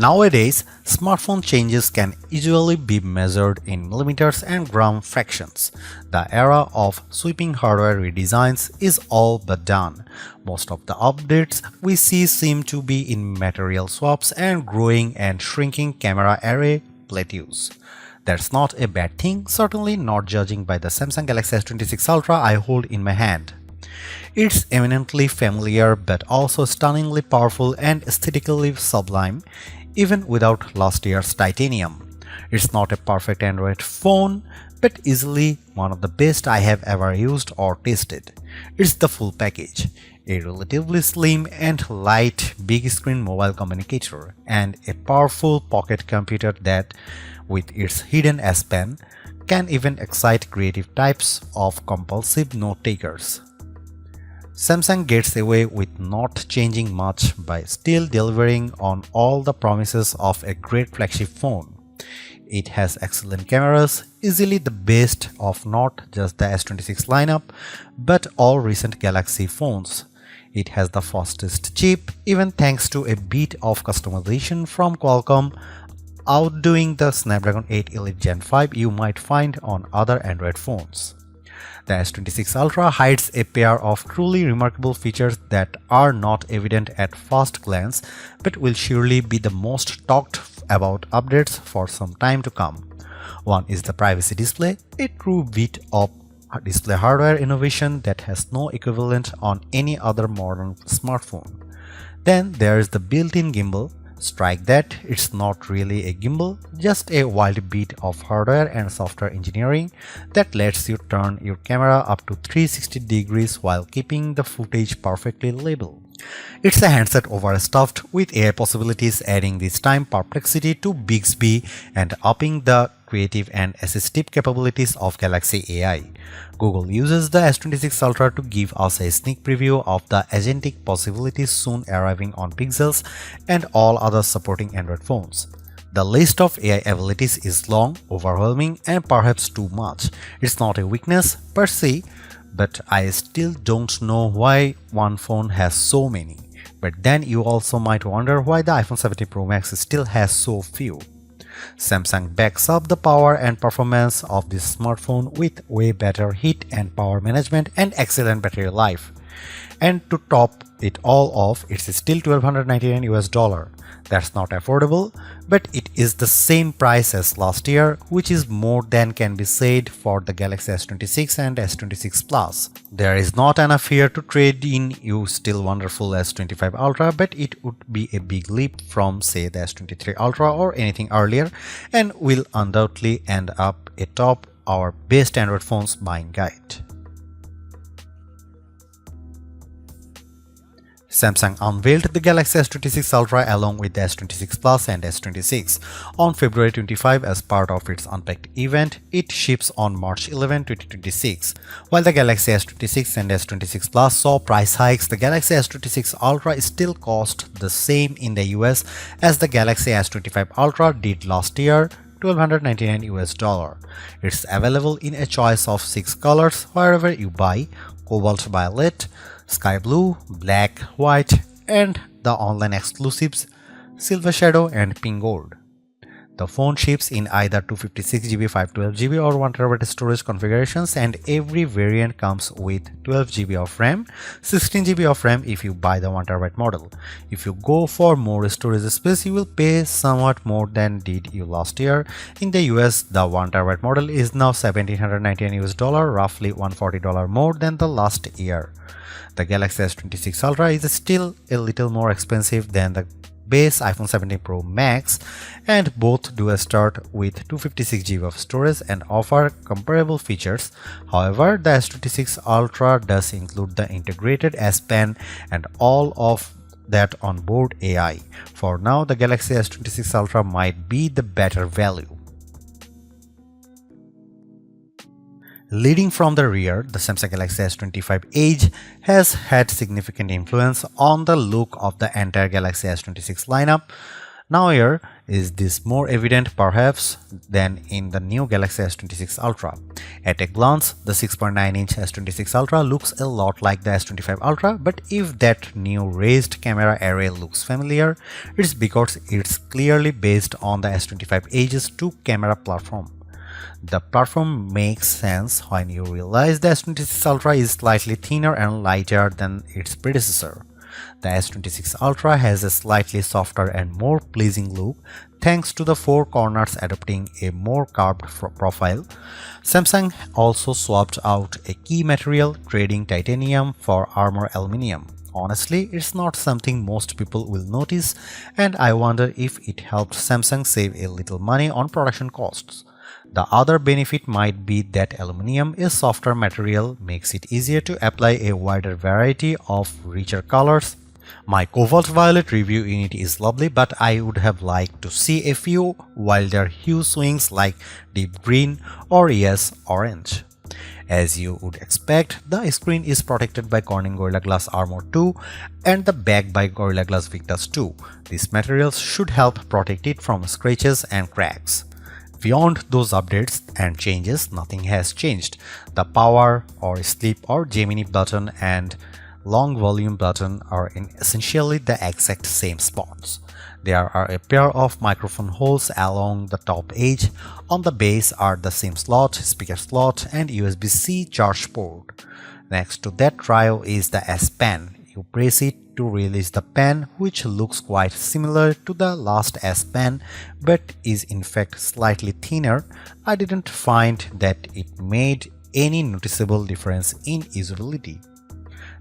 Nowadays, smartphone changes can usually be measured in millimeters and gram fractions. The era of sweeping hardware redesigns is all but done. Most of the updates we see seem to be in material swaps and growing and shrinking camera array plateaus. That's not a bad thing, certainly not judging by the Samsung Galaxy S26 Ultra I hold in my hand. It's eminently familiar but also stunningly powerful and aesthetically sublime, even without last year's titanium. It's not a perfect Android phone, but easily one of the best I have ever used or tested. It's the full package, a relatively slim and light big screen mobile communicator, and a powerful pocket computer that, with its hidden S Pen, can even excite creative types of compulsive note-takers. Samsung gets away with not changing much by still delivering on all the promises of a great flagship phone. It has excellent cameras, easily the best of not just the S26 lineup, but all recent Galaxy phones. It has the fastest chip, even thanks to a bit of customization from Qualcomm, outdoing the Snapdragon 8 Elite Gen 5 you might find on other Android phones. The S26 Ultra hides a pair of truly remarkable features that are not evident at first glance but will surely be the most talked about updates for some time to come. One is the privacy display, a true bit of display hardware innovation that has no equivalent on any other modern smartphone. Then there is the built-in gimbal. Strike that, it's not really a gimbal, just a wild bit of hardware and software engineering that lets you turn your camera up to 360 degrees while keeping the footage perfectly labeled. It's a handset overstuffed with AI possibilities, adding this time perplexity to Bixby and upping the creative and assistive capabilities of Galaxy AI. Google uses the S26 Ultra to give us a sneak preview of the agentic possibilities soon arriving on Pixels and all other supporting Android phones. The list of AI abilities is long, overwhelming, and perhaps too much. It's not a weakness per se, but I still don't know why one phone has so many. But then you also might wonder why the iPhone 17 Pro Max still has so few. Samsung backs up the power and performance of this smartphone with way better heat and power management and excellent battery life. And to top it all off, it's still $1,299 US. That's not affordable, but it is the same price as last year, which is more than can be said for the Galaxy S26 and S26 Plus. There is not enough here to trade in your still wonderful S25 Ultra, but it would be a big leap from, say, the S23 Ultra or anything earlier, and will undoubtedly end up atop our best Android phones buying guide. Samsung unveiled the Galaxy S26 Ultra along with the S26 Plus and S26 on February 25 as part of its Unpacked event. It ships on March 11, 2026. While the Galaxy S26 and S26 Plus saw price hikes, the Galaxy S26 Ultra still cost the same in the US as the Galaxy S25 Ultra did last year, $1,299 US. It's available in a choice of 6 colors wherever you buy: cobalt violet, sky blue, black, white, and the online exclusives silver shadow and pink gold. The phone ships in either 256GB, 512GB or 1TB storage configurations, and every variant comes with 12GB of RAM, 16GB of RAM if you buy the 1TB model. If you go for more storage space, you will pay somewhat more than did you last year. In the US, the 1TB model is now $1,799 US, roughly $140 more than the last year. The Galaxy S26 Ultra is still a little more expensive than the base iPhone 17 Pro Max, and both do start with 256GB of storage and offer comparable features. However, the S26 Ultra does include the integrated S Pen and all of that onboard AI. For now, the Galaxy S26 Ultra might be the better value. Leading from the rear, the Samsung Galaxy S25 Edge has had significant influence on the look of the entire Galaxy S26 lineup. Nowhere is this more evident perhaps than in the new Galaxy S26 Ultra. At a glance, the 6.9-inch S26 Ultra looks a lot like the S25 Ultra, but if that new raised camera array looks familiar, it's because it's clearly based on the S25 Edge's 2-camera platform. The platform makes sense when you realize the S26 Ultra is slightly thinner and lighter than its predecessor. The S26 Ultra has a slightly softer and more pleasing look thanks to the 4 corners adopting a more curved profile. Samsung also swapped out a key material, trading titanium for armor aluminum. Honestly, it's not something most people will notice, and I wonder if it helped Samsung save a little money on production costs. The other benefit might be that aluminum, a softer material, makes it easier to apply a wider variety of richer colors. My cobalt violet review unit is lovely, but I would have liked to see a few wilder hue swings like deep green or yes, orange. As you would expect, the screen is protected by Corning Gorilla Glass Armor 2 and the back by Gorilla Glass Victus 2. These materials should help protect it from scratches and cracks. Beyond those updates and changes, nothing has changed. The power or sleep or Gemini button and long volume button are in essentially the exact same spots. There are a pair of microphone holes along the top edge. On the base are the SIM slot, speaker slot, and USB-C charge port. Next to that trio is the S Pen. You press it to release the pen, which looks quite similar to the last S Pen but is in fact slightly thinner. I didn't find that it made any noticeable difference in usability.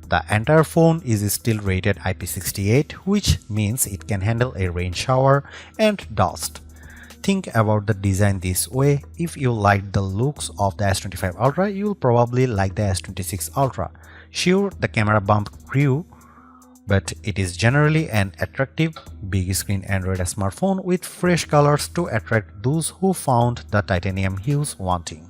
The entire phone is still rated IP68, which means it can handle a rain shower and dust. Think about the design this way. If you liked the looks of the S25 Ultra, you'll probably like the S26 Ultra. Sure, the camera bump grew, but it is generally an attractive, big screen Android smartphone with fresh colors to attract those who found the titanium hues wanting.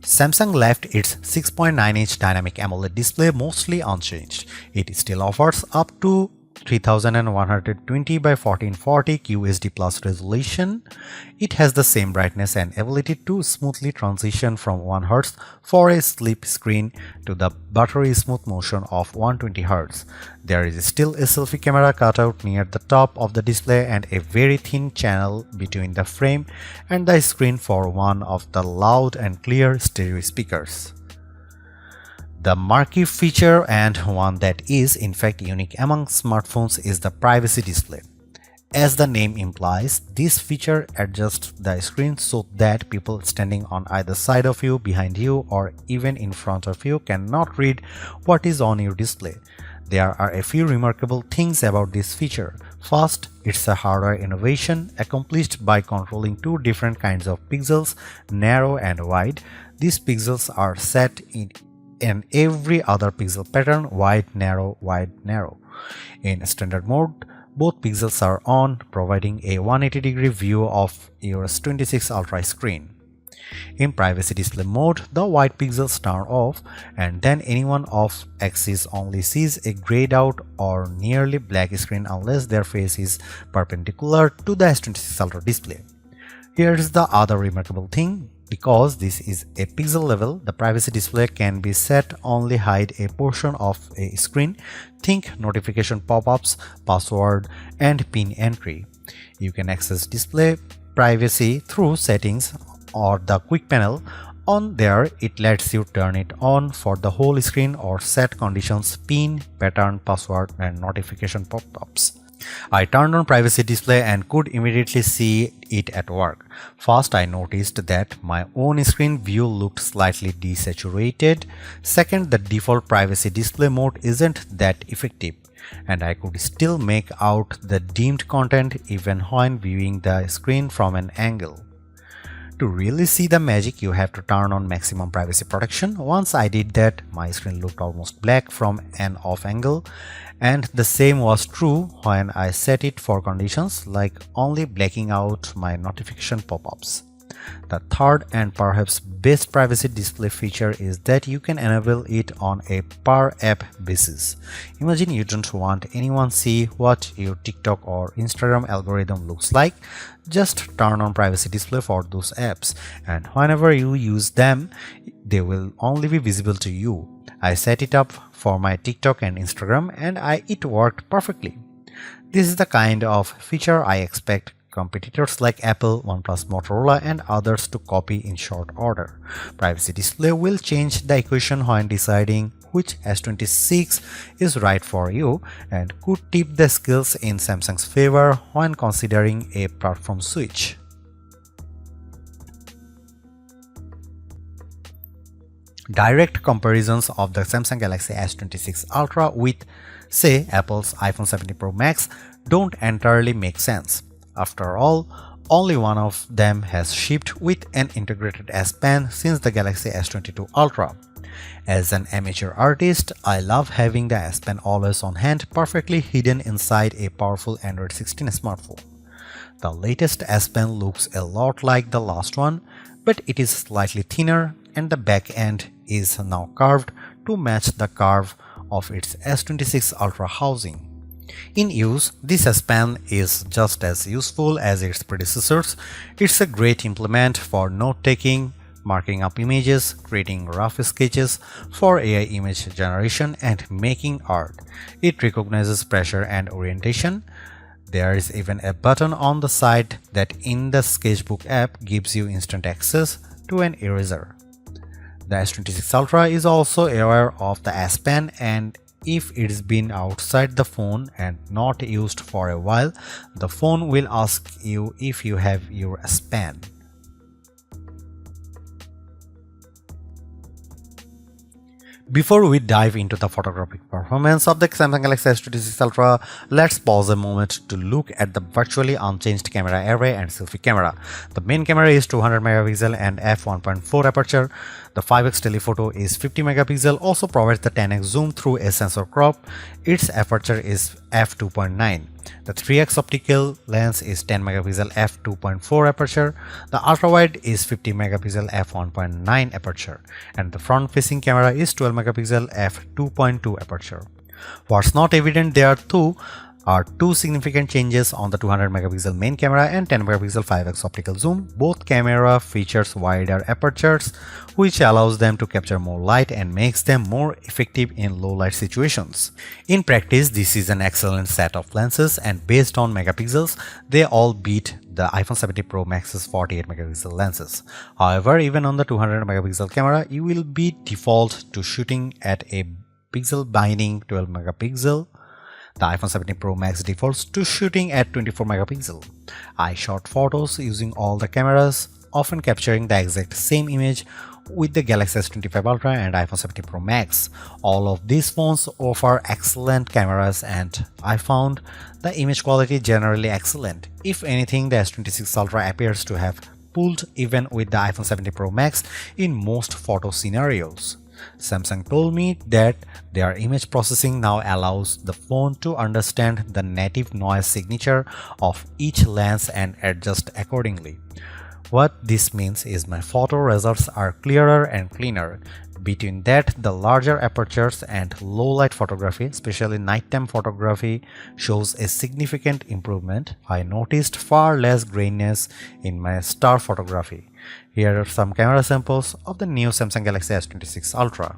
Samsung left its 6.9-inch dynamic AMOLED display mostly unchanged. It still offers up to 3120 by 1440 QHD plus resolution. It has the same brightness and ability to smoothly transition from 1 Hz for a sleep screen to the buttery smooth motion of 120 Hz. There is still a selfie camera cutout near the top of the display and a very thin channel between the frame and the screen for one of the loud and clear stereo speakers. The marquee feature, and one that is in fact unique among smartphones, is the privacy display. As the name implies, this feature adjusts the screen so that people standing on either side of you, behind you, or even in front of you cannot read what is on your display. There are a few remarkable things about this feature. First, it's a hardware innovation accomplished by controlling 2 different kinds of pixels, narrow and wide. These pixels are set in every other pixel pattern, wide, narrow, narrow. In standard mode, both pixels are on, providing a 180-degree view of your S26 Ultra screen. In privacy display mode, the white pixels turn off, and then anyone off axis only sees a grayed out or nearly black screen unless their face is perpendicular to the S26 Ultra display. Here's the other remarkable thing. Because this is a pixel level, the privacy display can be set only hide a portion of a screen. Think notification pop-ups, password, and PIN entry. You can access display privacy through settings or the quick panel. On there, it lets you turn it on for the whole screen or set conditions, PIN, pattern, password, and notification pop-ups. I turned on privacy display and could immediately see it at work. First, I noticed that my own screen view looked slightly desaturated. Second, the default privacy display mode isn't that effective, and I could still make out the dimmed content even when viewing the screen from an angle. To really see the magic, you have to turn on maximum privacy protection. Once I did that, my screen looked almost black from an off angle, and the same was true when I set it for conditions like only blacking out my notification pop-ups. The third and perhaps best privacy display feature is that you can enable it on a per app basis. Imagine you don't want anyone see what your TikTok or Instagram algorithm looks like. Just turn on privacy display for those apps, and whenever you use them, they will only be visible to you. I set it up for my TikTok and Instagram and it worked perfectly. This is the kind of feature I expect competitors like Apple, OnePlus, Motorola and others to copy in short order. Privacy display will change the equation when deciding which S26 is right for you and could tip the scales in Samsung's favor when considering a platform switch. Direct comparisons of the Samsung Galaxy S26 Ultra with, say, Apple's iPhone 17 Pro Max don't entirely make sense. After all, only one of them has shipped with an integrated S Pen since the Galaxy S22 Ultra. As an amateur artist, I love having the S Pen always on hand, perfectly hidden inside a powerful Android 16 smartphone. The latest S Pen looks a lot like the last one, but it is slightly thinner and the back end is now curved to match the curve of its S26 Ultra housing. In use, this S Pen is just as useful as its predecessors. It's a great implement for note-taking, marking up images, creating rough sketches for AI image generation, and making art. It recognizes pressure and orientation. There is even a button on the side that in the Sketchbook app gives you instant access to an eraser. The S26 Ultra is also aware of the S Pen, and if it's been outside the phone and not used for a while, the phone will ask you if you have your S Pen. Before we dive into the photographic performance of the Samsung Galaxy S26 Ultra, let's pause a moment to look at the virtually unchanged camera array and selfie camera. The main camera is 200 megapixel and f1.4 aperture. The 5x telephoto is 50 megapixel, also provides the 10x zoom through a sensor crop. Its aperture is f2.9. The 3x optical lens is 10 megapixel f2.4 aperture. The ultrawide is 50 megapixel f1.9 aperture, and the front-facing camera is 12 megapixel f2.2 aperture. What's not evident there are two significant changes on the 200 megapixel main camera and 10 megapixel 5x optical zoom. Both camera features wider apertures, which allows them to capture more light and makes them more effective in low light situations. In practice, this is an excellent set of lenses, and based on megapixels, they all beat the iPhone 17 Pro Max's 48 megapixel lenses. However, even on the 200 megapixel camera, you will be default to shooting at a pixel binding 12 megapixel. The iPhone 17 Pro Max defaults to shooting at 24 megapixel. I shot photos using all the cameras, often capturing the exact same image with the Galaxy S25 Ultra and iPhone 17 Pro Max. All of these phones offer excellent cameras, and I found the image quality generally excellent. If anything, the S26 Ultra appears to have pulled even with the iPhone 17 Pro Max in most photo scenarios. Samsung told me that their image processing now allows the phone to understand the native noise signature of each lens and adjust accordingly. What this means is my photo results are clearer and cleaner. Between that, the larger apertures and low light photography, especially nighttime photography, shows a significant improvement. I noticed far less graininess in my star photography. Here are some camera samples of the new Samsung Galaxy S26 Ultra.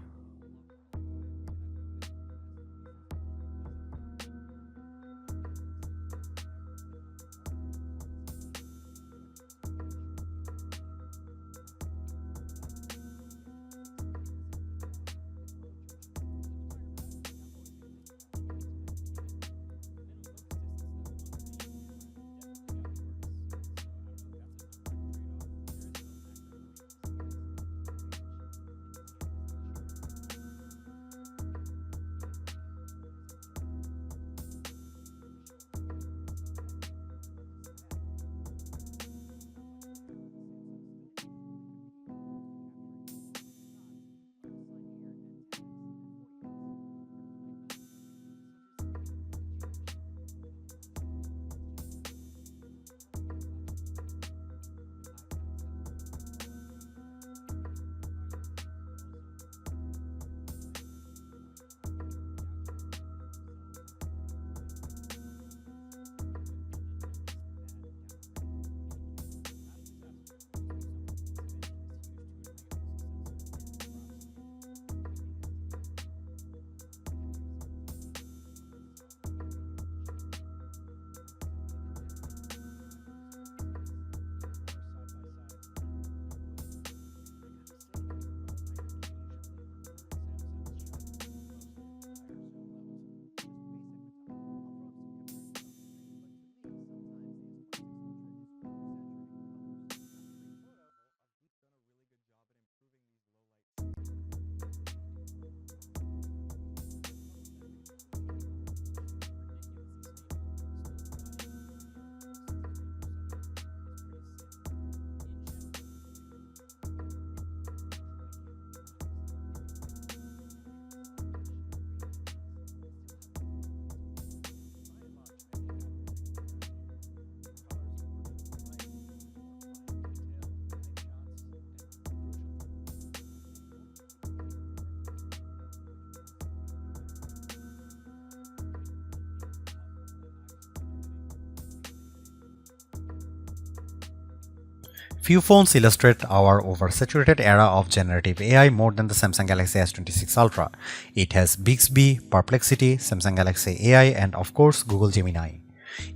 Few phones illustrate our oversaturated era of generative AI more than the Samsung Galaxy S26 Ultra. It has Bixby, Perplexity, Samsung Galaxy AI, and of course Google Gemini.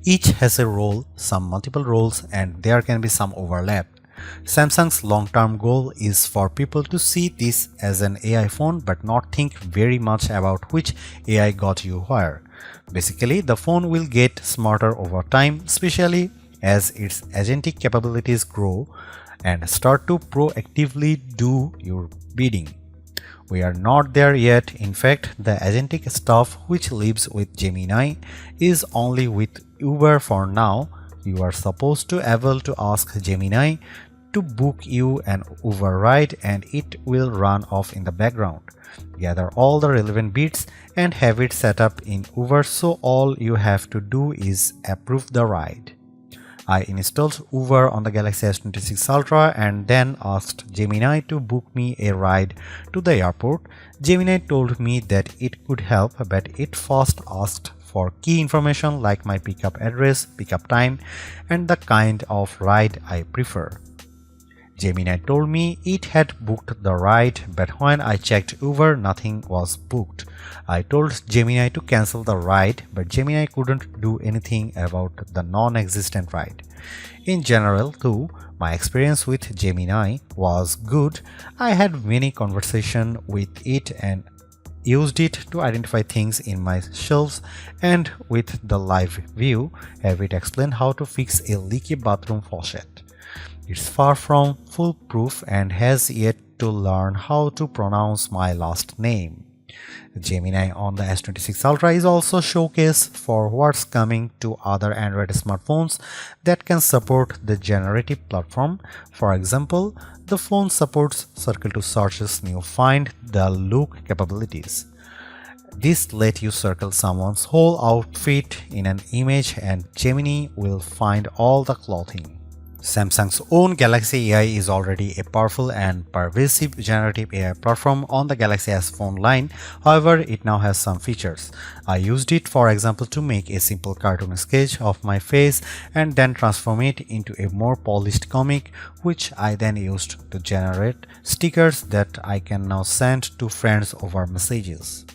Each has a role, some multiple roles, and there can be some overlap. Samsung's long-term goal is for people to see this as an AI phone but not think very much about which AI got you where. Basically, the phone will get smarter over time, especially as its agentic capabilities grow and start to proactively do your bidding. We are not there yet. In fact, the agentic stuff which lives with Gemini is only with Uber for now. You are supposed to able to ask Gemini to book you an Uber ride and it will run off in the background. Gather all the relevant bits and have it set up in Uber, so all you have to do is approve the ride. I installed Uber on the Galaxy S26 Ultra and then asked Gemini to book me a ride to the airport. Gemini told me that it could help, but it first asked for key information like my pickup address, pickup time, and the kind of ride I prefer. Gemini told me it had booked the ride, but when I checked Uber, nothing was booked. I told Gemini to cancel the ride, but Gemini couldn't do anything about the non-existent ride. In general, too, my experience with Gemini was good. I had many conversations with it and used it to identify things in my shelves, and with the live view, have it explain how to fix a leaky bathroom faucet. It's far from foolproof and has yet to learn how to pronounce my last name. Gemini on the S26 Ultra is also showcase for what's coming to other Android smartphones that can support the generative platform. For example, the phone supports Circle to Search's new Find the Look capabilities. This lets you circle someone's whole outfit in an image and Gemini will find all the clothing. Samsung's own Galaxy AI is already a powerful and pervasive generative AI platform on the Galaxy S phone line. However, it now has some features. I used it, for example, to make a simple cartoon sketch of my face and then transform it into a more polished comic, which I then used to generate stickers that I can now send to friends over messages.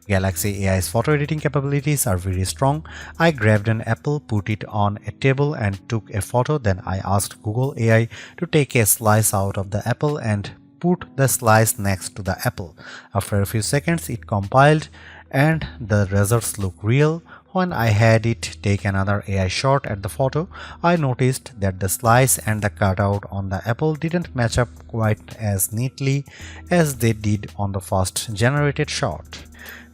Galaxy AI's photo editing capabilities are very strong. I grabbed an apple, put it on a table and took a photo. Then I asked Google AI to take a slice out of the apple and put the slice next to the apple. After a few seconds, it compiled and the results look real. When I had it take another AI shot at the photo, I noticed that the slice and the cutout on the apple didn't match up quite as neatly as they did on the first generated shot.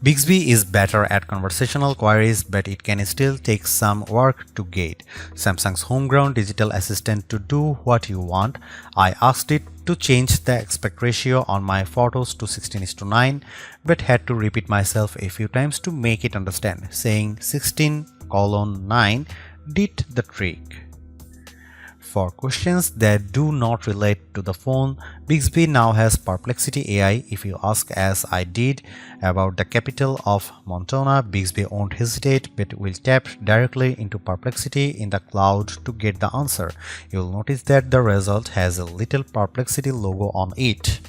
Bixby is better at conversational queries, but it can still take some work to get Samsung's homegrown digital assistant to do what you want. I asked it to change the aspect ratio on my photos to 16:9, but had to repeat myself a few times to make it understand. Saying 16:9 did the trick. For questions that do not relate to the phone, Bixby now has Perplexity AI. If you ask, as I did, about the capital of Montana, Bixby won't hesitate but will tap directly into Perplexity in the cloud to get the answer. You'll notice that the result has a little Perplexity logo on it.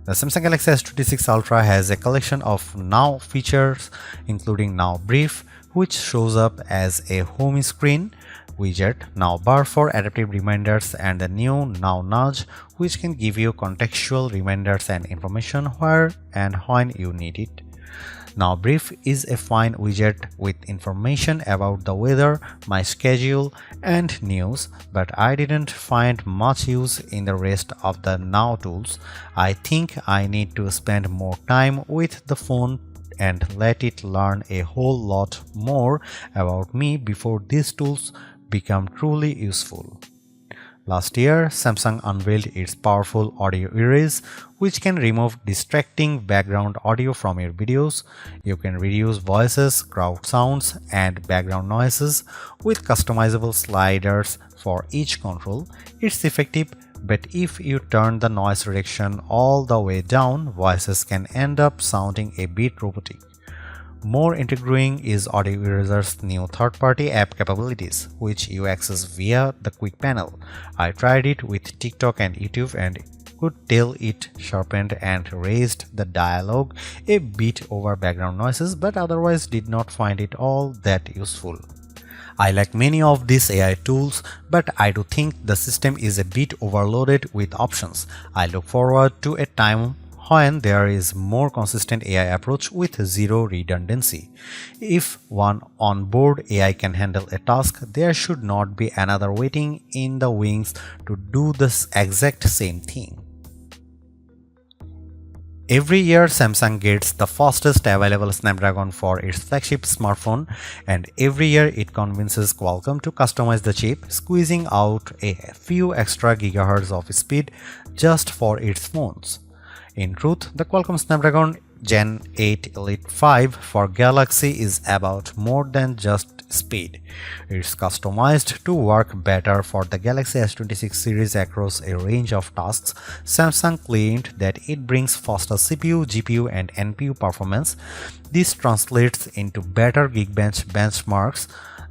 The Samsung Galaxy S26 Ultra has a collection of Now features, including Now Brief, which shows up as a home screen widget, Now Bar for adaptive reminders, and the new Now Nudge, which can give you contextual reminders and information where and when you need it. Now Brief is a fine widget with information about the weather, my schedule, and news, but I didn't find much use in the rest of the Now tools. I think I need to spend more time with the phone and let it learn a whole lot more about me before these tools become truly useful. Last year, Samsung unveiled its powerful audio erase, which can remove distracting background audio from your videos. You can reduce voices, crowd sounds, and background noises with customizable sliders for each control. It's effective, but if you turn the noise reduction all the way down, voices can end up sounding a bit robotic. More intriguing is Audio Eraser's new third-party app capabilities, which you access via the quick panel. I tried it with TikTok and YouTube and could tell it sharpened and raised the dialogue a bit over background noises, but otherwise did not find it all that useful. I like many of these AI tools, but I do think the system is a bit overloaded with options. I look forward to a time when there is more consistent AI approach with zero redundancy. If one onboard AI can handle a task, there should not be another waiting in the wings to do the exact same thing. Every year, Samsung gets the fastest available Snapdragon for its flagship smartphone, and every year it convinces Qualcomm to customize the chip, squeezing out a few extra gigahertz of speed just for its phones. In truth, the Qualcomm Snapdragon Gen 8 Elite 5 for Galaxy is about more than just speed. It's customized to work better for the Galaxy S26 series across a range of tasks. Samsung claimed that it brings faster CPU, GPU, and NPU performance. This translates into better Geekbench benchmarks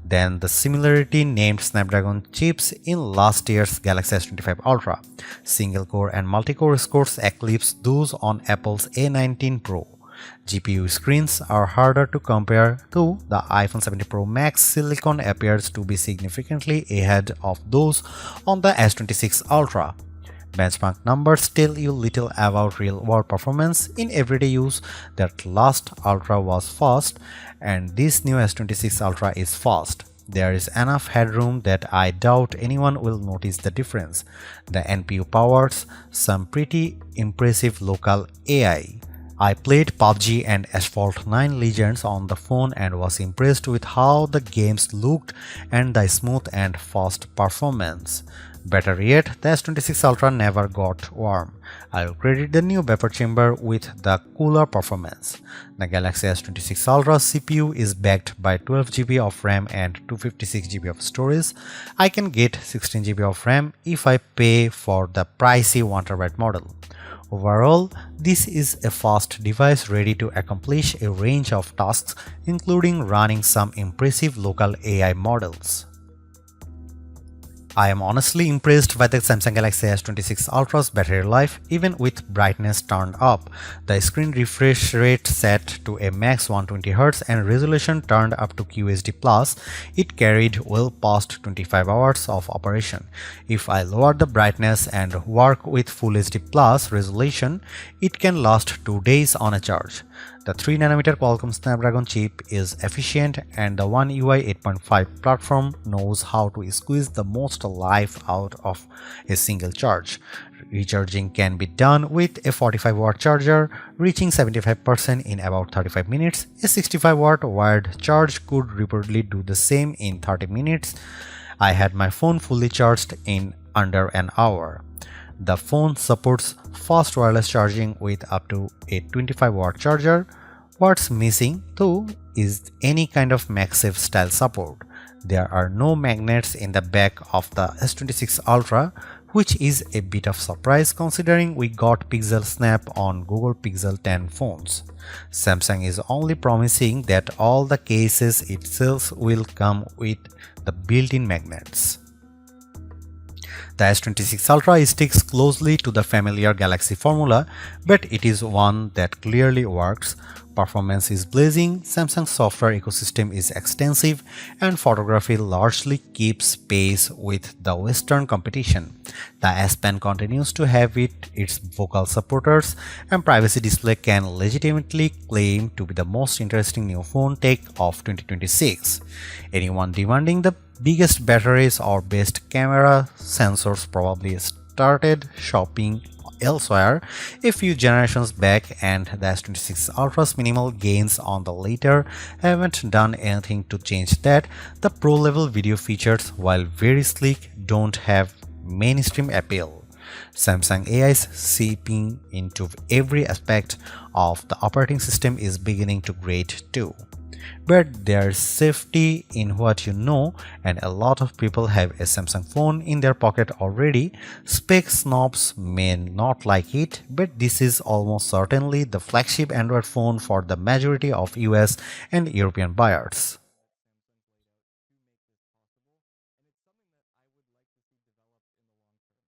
than the similarly named Snapdragon chips in last year's Galaxy S25 Ultra. Single-core and multi-core scores eclipse those on Apple's A19 Pro. GPU screens are harder to compare to. The iPhone 17 Pro Max silicon appears to be significantly ahead of those on the S26 Ultra. Benchmark numbers tell you little about real-world performance in everyday use. That last Ultra was fast, and this new S26 Ultra is fast. There is enough headroom that I doubt anyone will notice the difference. The NPU powers some pretty impressive local AI. I played PUBG and Asphalt 9 Legends on the phone and was impressed with how the games looked and the smooth and fast performance. Better yet, the S26 Ultra never got warm. I will credit the new vapor chamber with the cooler performance. The Galaxy S26 Ultra CPU is backed by 12GB of RAM and 256GB of storage. I can get 16GB of RAM if I pay for the pricey 1TB model. Overall, this is a fast device ready to accomplish a range of tasks, including running some impressive local AI models. I am honestly impressed by the Samsung Galaxy S26 Ultra's battery life, even with brightness turned up. The screen refresh rate set to a max 120Hz and resolution turned up to QHD+, it carried well past 25 hours of operation. If I lower the brightness and work with Full HD+ resolution, it can last 2 days on a charge. The 3nm Qualcomm Snapdragon chip is efficient, and the One UI 8.5 platform knows how to squeeze the most life out of a single charge. Recharging can be done with a 45-watt charger, reaching 75% in about 35 minutes. A 65-watt wired charge could reportedly do the same in 30 minutes. I had my phone fully charged in under an hour. The phone supports fast wireless charging with up to a 25-watt charger. What's missing, though, is any kind of MagSafe style support. There are no magnets in the back of the S26 Ultra, which is a bit of surprise considering we got Pixel Snap on Google Pixel 10 phones. Samsung is only promising that all the cases it sells will come with the built-in magnets. The S26 Ultra sticks closely to the familiar Galaxy formula, but it is one that clearly works. Performance is blazing, Samsung's software ecosystem is extensive, and photography largely keeps pace with the Western competition. The S Pen continues to have its vocal supporters, and Privacy Display can legitimately claim to be the most interesting new phone tech of 2026. Anyone demanding the biggest batteries or best camera sensors probably started shopping elsewhere a few generations back, and the S26 Ultra's minimal gains on the later haven't done anything to change that. The pro-level video features, while very sleek, don't have mainstream appeal. Samsung AI's seeping into every aspect of the operating system is beginning to grate too. But there's safety in what you know, and a lot of people have a Samsung phone in their pocket already. Spec snobs may not like it, but this is almost certainly the flagship Android phone for the majority of US and European buyers.